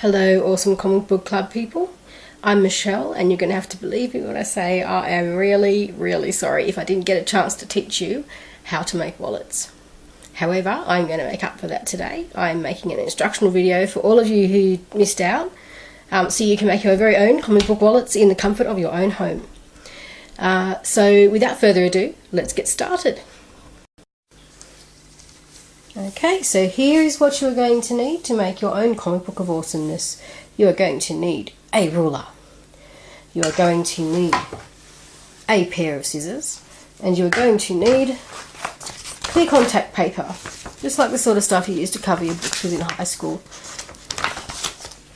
Hello, awesome comic book club people. I'm Michelle, and you're going to have to believe me when I say I am really, really sorry if I didn't get a chance to teach you how to make wallets. However, I'm going to make up for that today. I'm making an instructional video for all of you who missed out, so you can make your very own comic book wallets in the comfort of your own home. So without further ado, let's get started. Okay, so here is what you are going to need to make your own comic book of awesomeness. You are going to need a ruler. You are going to need a pair of scissors. And you are going to need clear contact paper. Just like the sort of stuff you used to cover your books with in high school.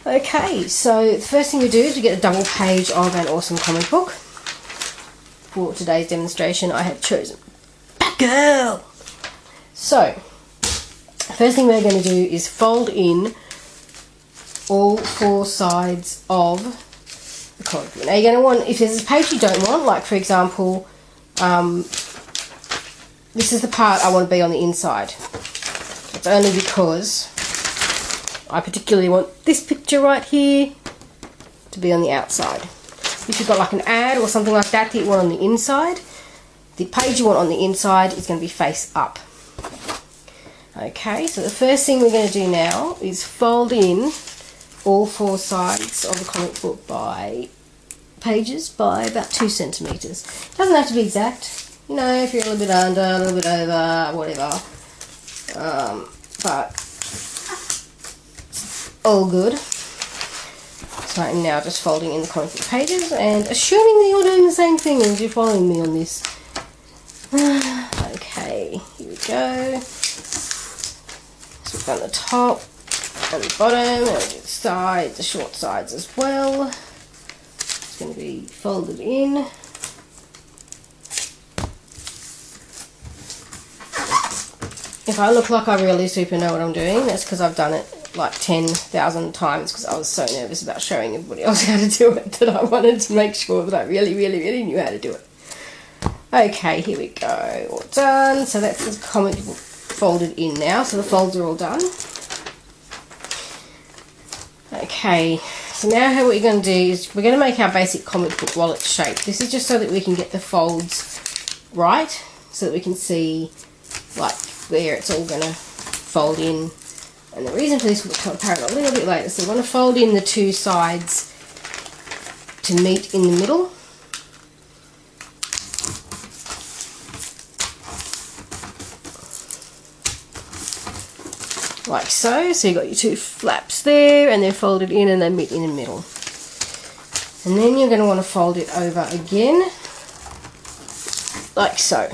Okay, so the first thing we do is we get a double page of an awesome comic book. For today's demonstration, I have chosen Batgirl. So, first thing we're going to do is fold in all four sides of the comic book. Now you're going to want, if there's a page you don't want, like for example, this is the part I want to be on the inside. It's only because I particularly want this picture right here to be on the outside. If you've got like an ad or something like that you want on the inside, the page you want on the inside is going to be face up. Okay, so the first thing we're going to do now is fold in all four sides of the comic book by pages by about 2 centimetres. Doesn't have to be exact, you know, if you're a little bit under, a little bit over, whatever. But all good. So I'm now just folding in the comic book pages and assuming that you're doing the same thing as you're following me on this. Okay, here we go. So we've done the top and the bottom, and we'll do the sides, the short sides as well. It's going to be folded in. If I look like I really super know what I'm doing, that's because I've done it like 10,000 times because I was so nervous about showing everybody else how to do it that I wanted to make sure that I really knew how to do it. Okay, here we go, all done. So that's the comic book folded in now, so the folds are all done. Okay, so now what we're going to do is we're going to make our basic comic book wallet shape. This is just so that we can get the folds right, so that we can see like where it's all going to fold in. And the reason for this will become apparent a little bit later. So we want to fold in the two sides to meet in the middle. Like so. So you've got your two flaps there and they're folded in and they meet in the middle. And then you're going to want to fold it over again. Like so.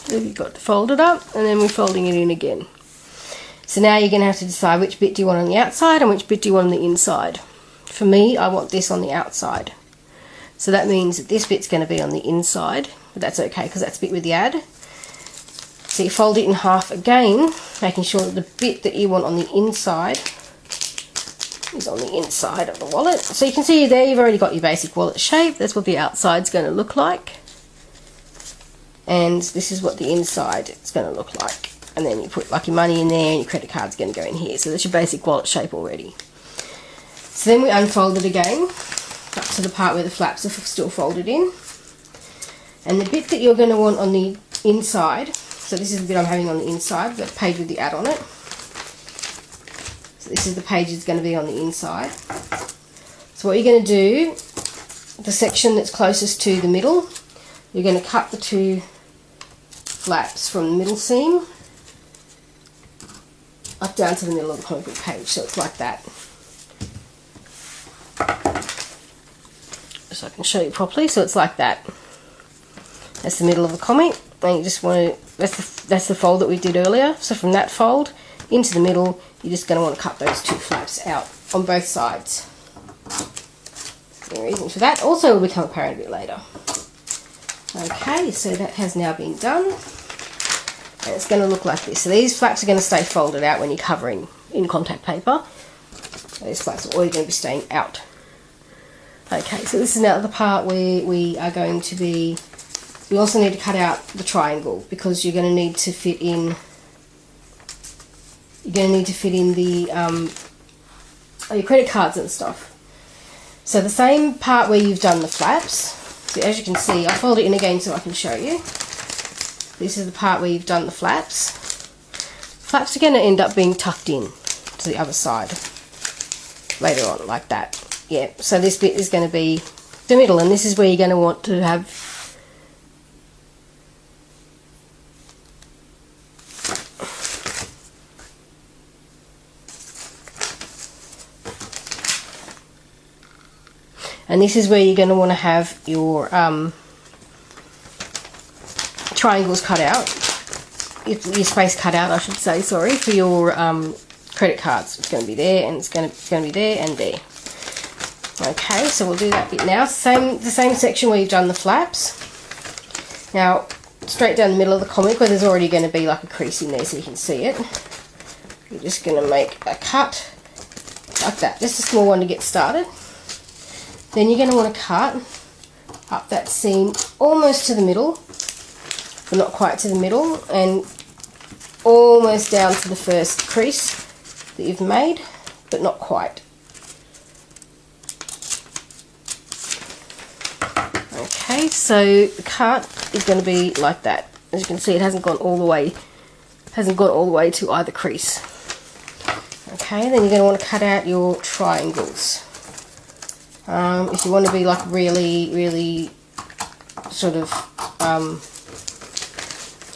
So you've got to fold it up and then we're folding it in again. So now you're going to have to decide which bit do you want on the outside and which bit do you want on the inside. For me, I want this on the outside. So that means that this bit's going to be on the inside, but that's okay because that's the bit with the ad. So you fold it in half again, making sure that the bit that you want on the inside is on the inside of the wallet. So you can see there you've already got your basic wallet shape. That's what the outside's going to look like. And this is what the inside is going to look like. And then you put like your money in there and your credit card's going to go in here. So that's your basic wallet shape already. So then we unfold it again up to the part where the flaps are still folded in. And the bit that you're going to want on the inside, so this is the bit I'm having on the inside, the page with the ad on it. So this is the page that's going to be on the inside. So what you're going to do, the section that's closest to the middle, you're going to cut the two flaps from the middle seam up down to the middle of the comic book page, so it's like that. So I can show you properly, so it's like that. That's the middle of the comic, and you just want to, that's the fold that we did earlier, so from that fold into the middle, you're just going to want to cut those two flaps out on both sides. The reason for that also will become apparent a bit later. Okay, so that has now been done. And it's going to look like this. So these flaps are going to stay folded out when you're covering in contact paper. These flaps are always going to be staying out. Okay, so this is now the part where we are going to be... We also need to cut out the triangle because you're going to need to fit in... You're going to need to fit in the your credit cards and stuff. So the same part where you've done the flaps, so as you can see, I'll fold it in again so I can show you. This is the part where you've done the flaps. Flaps are going to end up being tucked in to the other side later on, like that. Yeah, so this bit is going to be the middle, and this is where you're going to want to have your triangles cut out, your space cut out, I should say, sorry, for your credit cards. It's going to be there, and it's going to be there and there. Okay, so we'll do that bit now. The same section where you've done the flaps. Now, straight down the middle of the comic where there's already going to be like a crease in there so you can see it. You're just going to make a cut like that, just a small one to get started. Then you're going to want to cut up that seam almost to the middle, but not quite to the middle, and almost down to the first crease that you've made, but not quite. Okay, so the cut is going to be like that. As you can see, it hasn't gone all the way to either crease. Okay, then you're going to want to cut out your triangles. If you want to be like really sort of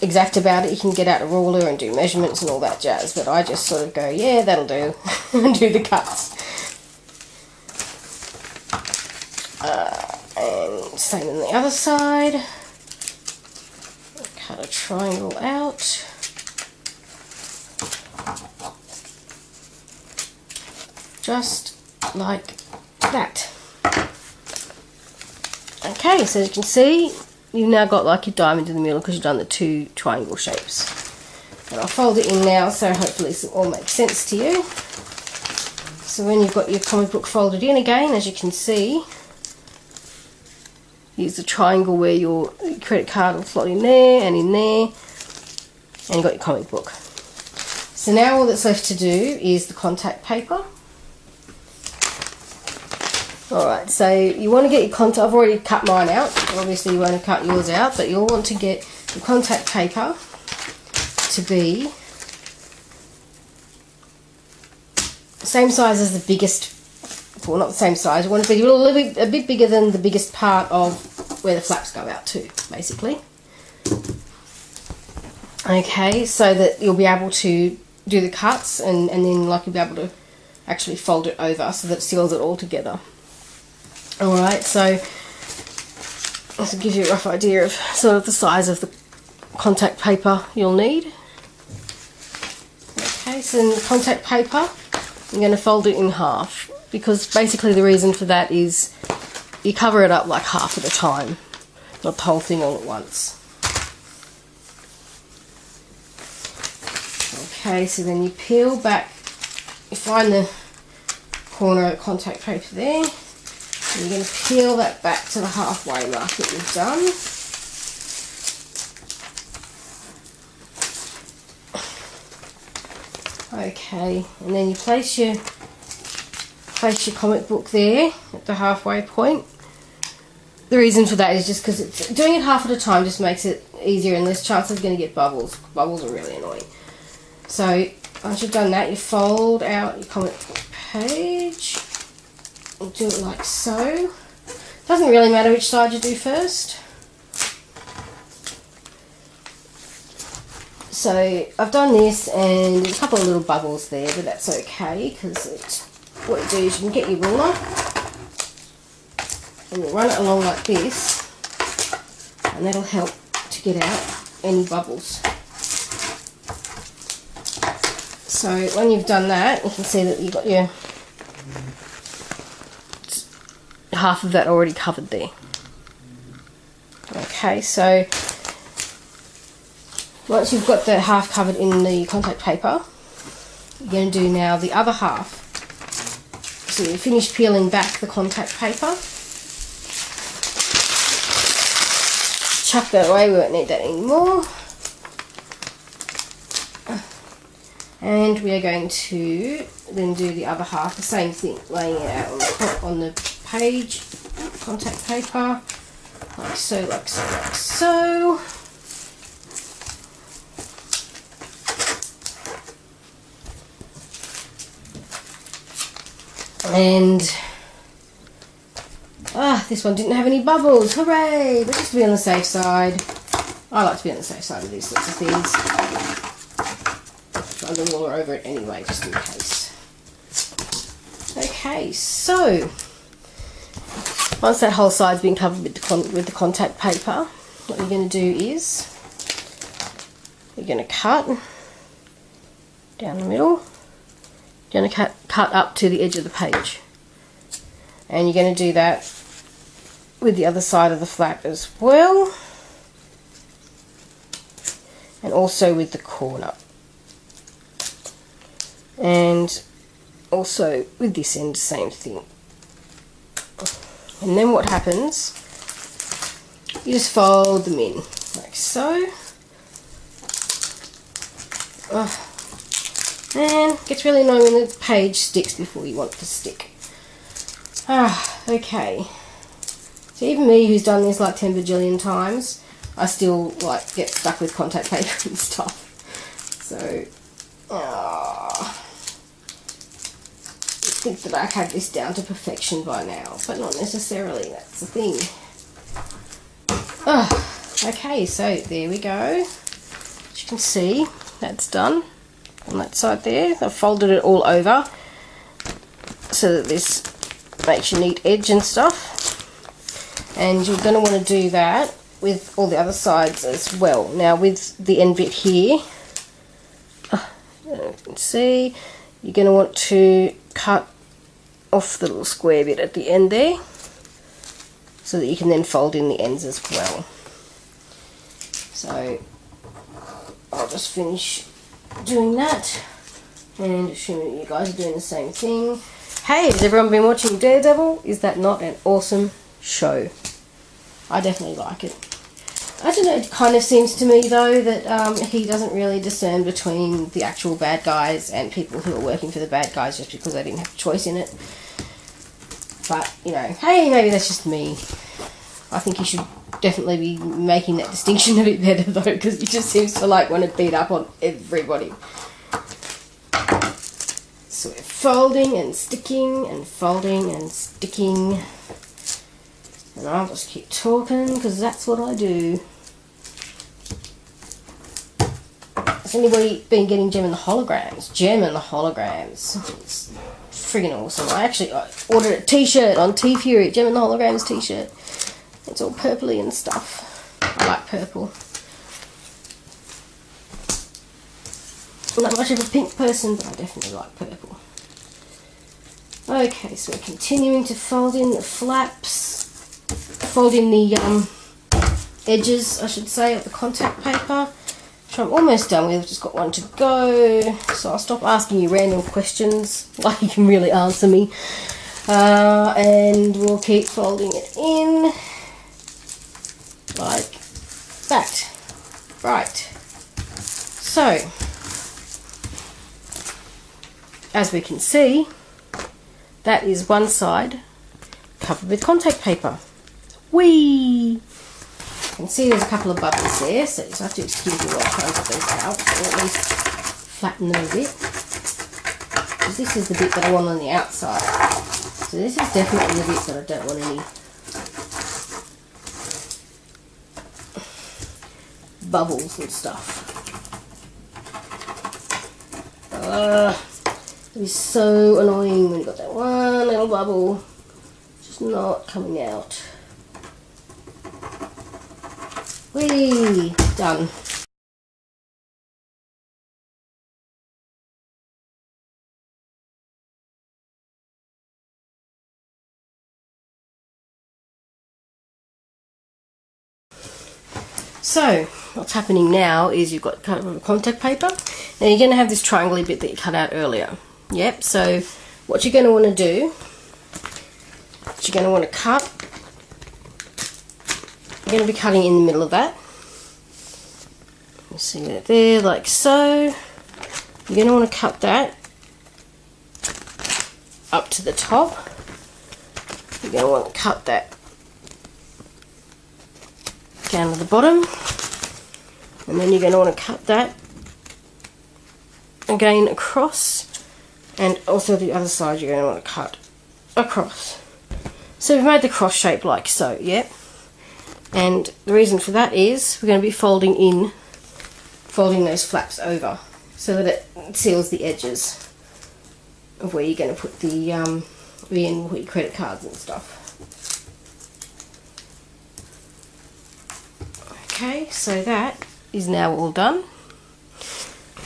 exact about it, you can get out a ruler and do measurements and all that jazz, but I just sort of go, yeah, that'll do, and do the cuts. And same on the other side. Cut a triangle out. Just like that. Okay, so as you can see, you've now got like your diamond in the middle because you've done the two triangle shapes. And I'll fold it in now so hopefully this all makes sense to you. So when you've got your comic book folded in again, as you can see, use the triangle where your credit card will slot in there, and you've got your comic book. So now all that's left to do is the contact paper. Alright, so you want to get your contact, I've already cut mine out, obviously you want to cut yours out, but you'll want to get the contact paper to be the same size as the biggest, well not the same size, you want it to be a bit bigger than the biggest part of where the flaps go out to, basically. Okay, so that you'll be able to do the cuts and then like you'll be able to actually fold it over so that it seals it all together. Alright, so this will give you a rough idea of sort of the size of the contact paper you'll need. Okay, so in the contact paper, I'm going to fold it in half, because basically the reason for that is you cover it up like half at a time, not the whole thing all at once. Okay, so then you peel back, you find the corner of the contact paper there. You're going to peel that back to the halfway mark that you've done. Okay, and then you place your comic book there at the halfway point. The reason for that is just because doing it half at a time just makes it easier and less chance of going to get bubbles. Bubbles are really annoying. So once you've done that, you fold out your comic book page. Do it like so. Doesn't really matter which side you do first. So I've done this and there's a couple of little bubbles there, but that's okay because what you do is you can get your ruler and you run it along like this, and that'll help to get out any bubbles. So when you've done that, you can see that you've got your half of that already covered there. Okay, so once you've got that half covered in the contact paper, you're going to do now the other half. So you finish peeling back the contact paper. Chuck that away, we won't need that anymore. And we are going to then do the other half, the same thing, laying it out on the page, contact paper, like so, like so, like so. And this one didn't have any bubbles. Hooray! But just to be on the safe side. I like to be on the safe side of these sorts of things. I'll try the water over it anyway, just in case. Okay, so once that whole side's been covered with the contact paper, what you're going to do is you're going to cut down the middle. You're going to cut up to the edge of the page, and you're going to do that with the other side of the flap as well, and also with the corner, and also with this end, same thing. And then what happens, you just fold them in like so. And it gets really annoying when the page sticks before you want it to stick. Okay. So even me, who's done this like 10 bajillion times, I still like get stuck with contact paper and stuff. So, I think that I have this down to perfection by now, but not necessarily. That's the thing. Okay, so there we go. As you can see, that's done. On that side there, I've folded it all over so that this makes your neat edge and stuff, and you're going to want to do that with all the other sides as well. Now with the end bit here, you can see, you're going to want to cut off the little square bit at the end there so that you can then fold in the ends as well. So I'll just finish doing that, and assuming you guys are doing the same thing. Hey, has everyone been watching Daredevil? Is that not an awesome show? I definitely like it. I don't know, it kind of seems to me though that he doesn't really discern between the actual bad guys and people who are working for the bad guys just because they didn't have a choice in it. But, you know, hey, maybe that's just me. I think he should definitely be making that distinction a bit better though, because he just seems to like want to beat up on everybody. So we're folding and sticking and folding and sticking, and I'll just keep talking because that's what I do. Has anybody been getting Gem and the Holograms? Gem and the Holograms. It's friggin' awesome. I ordered a t-shirt on T-Fury, Gem and the Holograms t-shirt. It's all purpley and stuff. I like purple. I'm not much of a pink person, but I definitely like purple. Okay, so we're continuing to fold in the flaps, fold in the edges, I should say, of the contact paper, which I'm almost done with. I've just got one to go, so I'll stop asking you random questions like you can really answer me, and we'll keep folding it in like that. Right, so as we can see, that is one side covered with contact paper. Whee! You can see there's a couple of bubbles there, so you just have to excuse me while I try and get those out, or at least flatten them a bit. Because this is the bit that I want on the outside. So this is definitely the bit that I don't want any bubbles and stuff. It is so annoying when you've got that one little bubble just not coming out. Whee! Done. So, what's happening now is you've got contact paper. Now you're going to have this triangle bit that you cut out earlier. Yep, so what you're going to want to do is you're going to want to cut. You're going to be cutting in the middle of that. You see that there, like so. You're going to want to cut that up to the top. You're going to want to cut that down to the bottom, and then you're going to want to cut that again across, and also the other side you're going to want to cut across. So we've made the cross shape like so, yep. And the reason for that is we're going to be folding those flaps over so that it seals the edges of where you're going to put the put your credit cards and stuff. Okay, so that is now all done.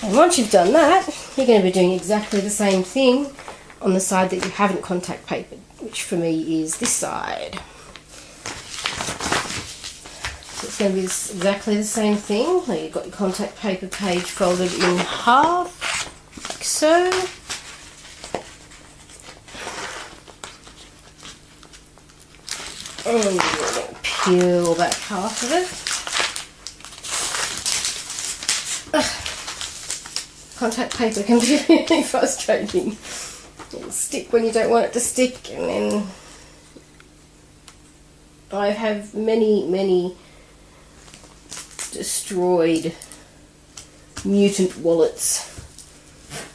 And once you've done that, you're going to be doing exactly the same thing on the side that you haven't contact papered, which for me is this side. So it's going to be exactly the same thing. Now you've got your contact paper page folded in half, like so. And you're going to peel back half of it. Contact paper can be really frustrating. It'll stick when you don't want it to stick, and then I have many destroyed mutant wallets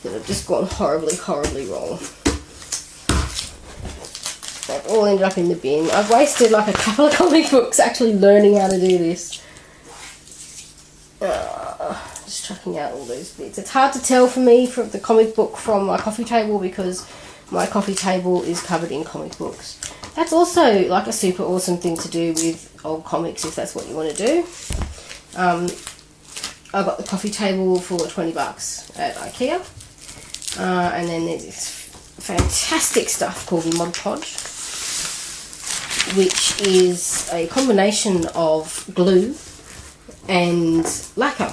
that have just gone horribly wrong. They've all ended up in the bin. I've wasted like a couple of comic books actually learning how to do this. Just chucking out all those bits. It's hard to tell for me from the comic book from my coffee table because my coffee table is covered in comic books. That's also like a super awesome thing to do with old comics if that's what you want to do. I got the coffee table for 20 bucks at IKEA. And then there's this fantastic stuff called Mod Podge, which is a combination of glue and lacquer.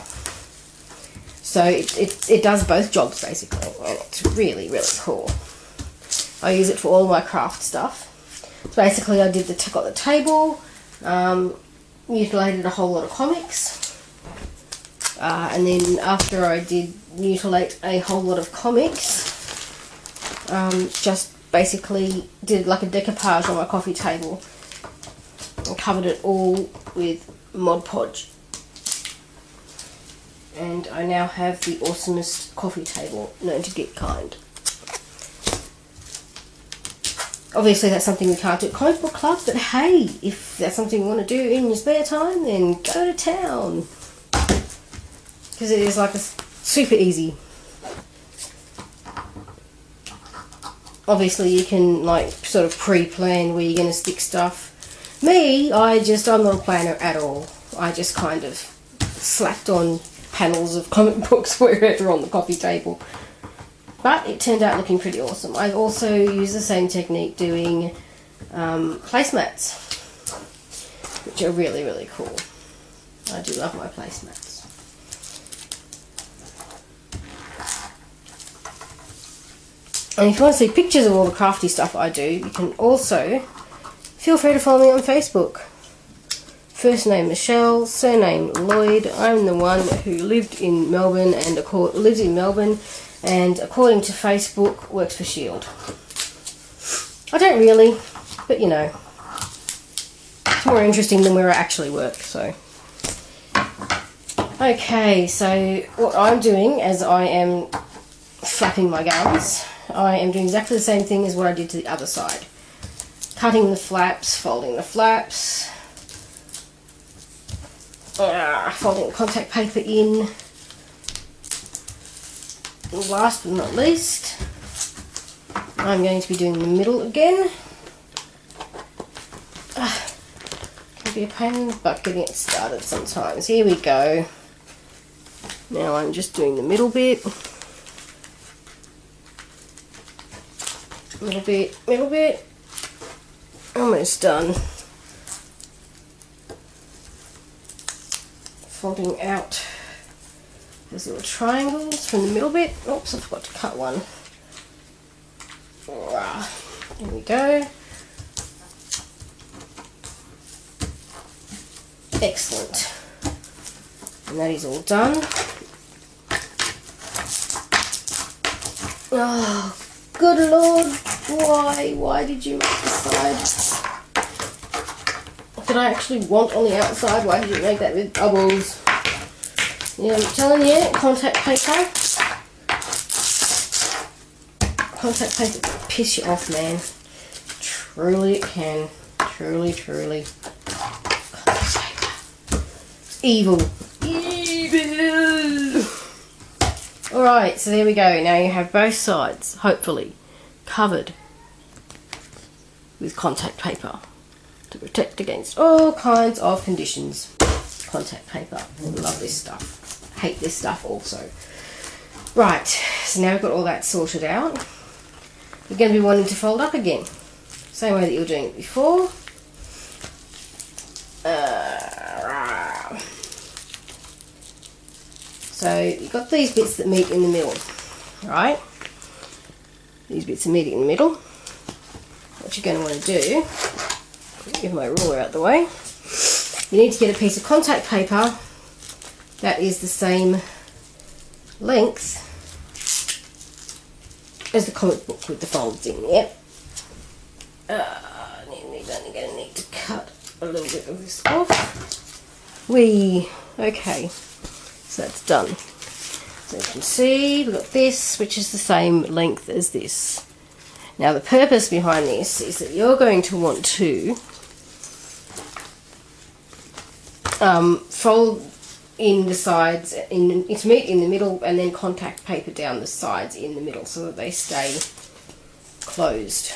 So it does both jobs basically, and it's really cool. I use it for all my craft stuff. So basically I got the table, mutilated a whole lot of comics, and then after I did mutilate a whole lot of comics, just basically did like a decoupage on my coffee table and covered it all with Mod Podge. And I now have the awesomest coffee table known to Geekkind. Obviously that's something we can't do at Comic Book Club, but hey, if that's something you want to do in your spare time, then go to town. Because it is like super easy. Obviously you can like sort of pre-plan where you're going to stick stuff. Me, I'm not a planner at all. I just kind of slapped on panels of comic books wherever on the coffee table. But it turned out looking pretty awesome. I also use the same technique doing placemats, which are really cool. I do love my placemats. And if you want to see pictures of all the crafty stuff I do, you can also feel free to follow me on Facebook. First name Michelle, surname Lloyd. I'm the one who lived in Melbourne and lives in Melbourne, and according to Facebook, works for Shield. I don't really, but you know, it's more interesting than where I actually work. So, okay, so what I'm doing as I am flapping my gums, I am doing exactly the same thing as what I did to the other side. Cutting the flaps, folding the flaps. Folding contact paper in. And last but not least, I'm going to be doing the middle again. Can be a pain in the butt getting it started sometimes. Here we go. Now I'm just doing the middle bit. Middle bit. Almost done. Folding out those little triangles from the middle bit. Oops, I forgot to cut one. There we go. Excellent. And that is all done. Oh, good Lord. Why? Why did you make the side? Did I actually want on the outside? Why did you make that with bubbles? Yeah, I'm telling you, contact paper. Contact paper can piss you off, man. Truly it can. Truly, truly. Contact paper. Evil. Evil! Alright, so there we go. Now you have both sides, hopefully, covered with contact paper to protect against all kinds of conditions. Contact paper. I love this stuff. Hate this stuff also. Right, so now we've got all that sorted out. You're going to be wanting to fold up again. Same way that you were doing it before. So you've got these bits that meet in the middle, right? These bits are meeting in the middle. What you're going to want to do, give my ruler out the way, you need to get a piece of contact paper that is the same length as the comic book with the folds in. Yep. I'm only going to need to cut a little bit of this off. Okay. So that's done. So you can see we've got this, which is the same length as this. Now the purpose behind this is that you're going to want to fold in the sides, intermediate in the middle, and then contact paper down the sides in the middle so that they stay closed.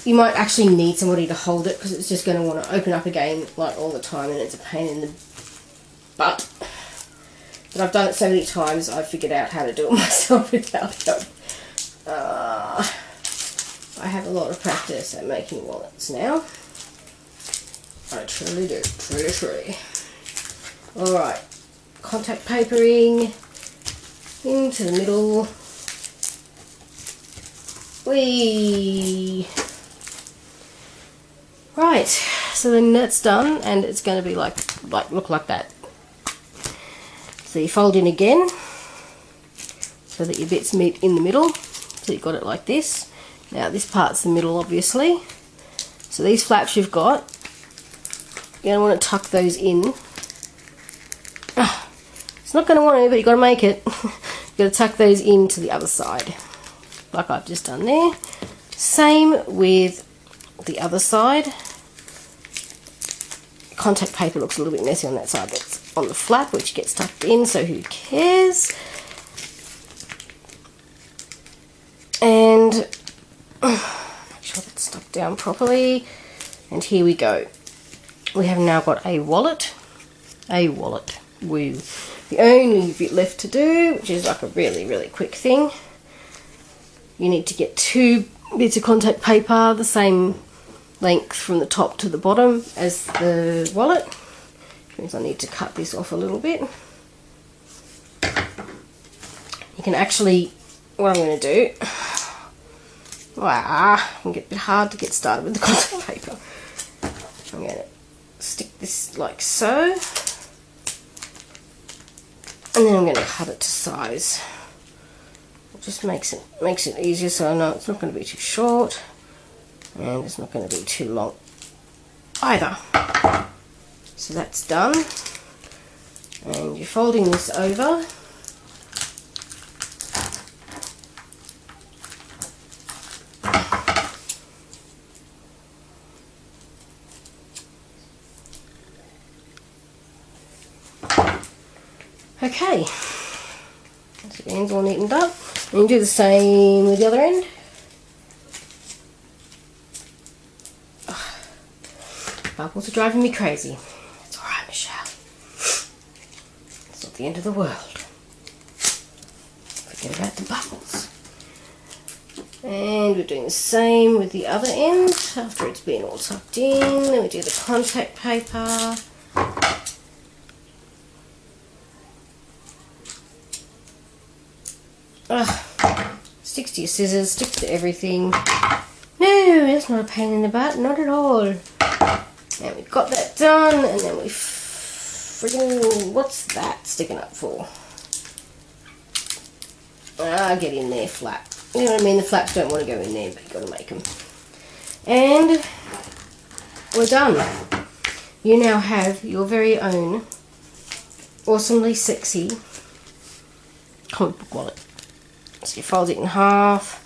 You might actually need somebody to hold it because it's just going to want to open up again like all the time, and it's a pain in the butt. But I've done it so many times I've figured out how to do it myself without help. I have a lot of practice at making wallets now. I truly do. Truly. Alright. Contact papering into the middle. Right. So then that's done, and it's going to be look like that. So you fold in again so that your bits meet in the middle. So you've got it like this. Now this part's the middle, obviously. So these flaps you've got, you're going to want to tuck those in. It's not going to want to, but you've got to make it. You've got to tuck those into the other side, like I've just done there. Same with the other side. Contact paper looks a little bit messy on that side that's on the flap, which gets tucked in, so who cares? And make sure that's stuck down properly. And here we go. We have now got a wallet. Woo. The only bit left to do, which is like a really, really quick thing, you need to get 2 bits of contact paper, the same length from the top to the bottom as the wallet. Which means I need to cut this off a little bit. You can actually, what I'm going to do, it can get a bit hard to get started with the contact paper. I'm going to stick this like so, and then I'm going to cut it to size. It just makes it easier, so I know it's not going to be too short, and it's not going to be too long either. So that's done, and you're folding this over. Okay, so the end's all neatened up, and you do the same with the other end. Bubbles are driving me crazy. It's alright, Michelle. It's not the end of the world. Forget about the bubbles. And we're doing the same with the other end after it's been all tucked in. Then we do the contact paper. Sticks to your scissors, sticks to everything. No, that's not a pain in the butt, not at all. And we've got that done, and then we friggin', what's that sticking up for? Get in there flat. You know what I mean? The flaps don't want to go in there, but you've got to make them. And we're done. You now have your very own awesomely sexy comic book wallet. So you fold it in half.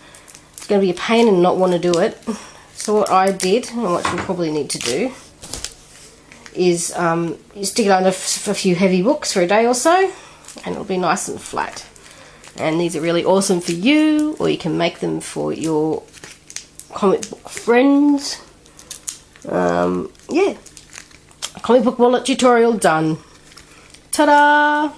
It's going to be a pain and not want to do it. So what I did, and what you probably need to do, is you stick it under a few heavy books for a day or so, and it'll be nice and flat. And these are really awesome for you, or you can make them for your comic book friends. Yeah, comic book wallet tutorial done. Ta-da!